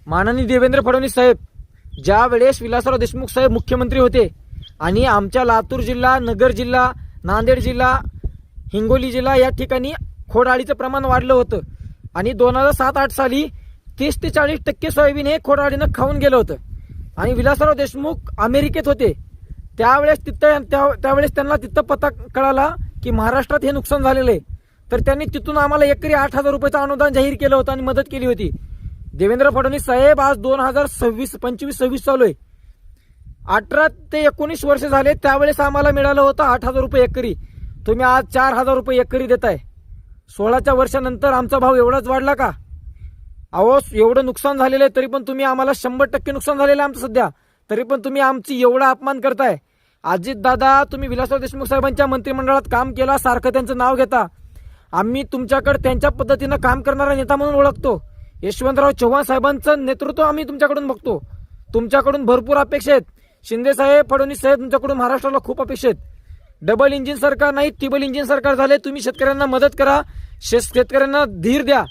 माननीय देवेंद्र फडणवीस साहेब ज्या वेळेस विलासराव देशमुख साहेब मुख्यमंत्री होते आणि आमच्या लातूर जिल्हा, नगर जिल्हा, नांदेड जिल्हा, हिंगोली जिल्हा या ठिकाणी खोडआळीचं प्रमाण वाढलं होतं आणि 2007-8 साली 30 ते 40% सोयाबीन हे खोडआळीनं खाऊन गेलं होतं आणि विलासराव देशमुख अमेरिकेत होते त्यावेळेस त्यांना तिथं पता कळाला की महाराष्ट्रात हे नुकसान झालेलं आहे, तर त्यांनी तिथून आम्हाला एकरी 8,000 रुपयाचं अनुदान जाहीर केलं होतं आणि मदत केली होती. देवेंद्र फडणवीस साहेब आज 2025-26 चालू आहे. 18 ते 19 वर्ष झाले त्यावेळेस आम्हाला मिळालं होतं 8,000 रुपये एकरी. तुम्ही आज 4,000 रुपये एकरी देताय. 16च्या वर्षानंतर आमचा भाव एवढाच वाढला का? अहो एवढं नुकसान झालेलं आहे तरी पण तुम्ही आम्हाला 100% नुकसान झालेलं आहे आमचं सध्या, तरी पण तुम्ही आमची एवढा अपमान करताय. अजित दादा, तुम्ही विलासराव देशमुख साहेबांच्या मंत्रिमंडळात काम केला, सारखं त्यांचं नाव घेता. आम्ही तुमच्याकडे त्यांच्या पद्धतीनं काम करणारा नेता म्हणून ओळखतो. यशवंतराव चव्हाण साहेबांचं नेतृत्व आम्ही तुमच्याकडून बघतो. तुमच्याकडून भरपूर अपेक्षा आहेत. शिंदे साहेब, फडणवीस साहेब, तुमच्याकडून महाराष्ट्राला खूप अपेक्षा आहेत. डबल इंजिन सरकार नाही, ट्रिबल इंजिन सरकार झाले. तुम्ही शेतकऱ्यांना मदत करा, शेतकऱ्यांना धीर द्या.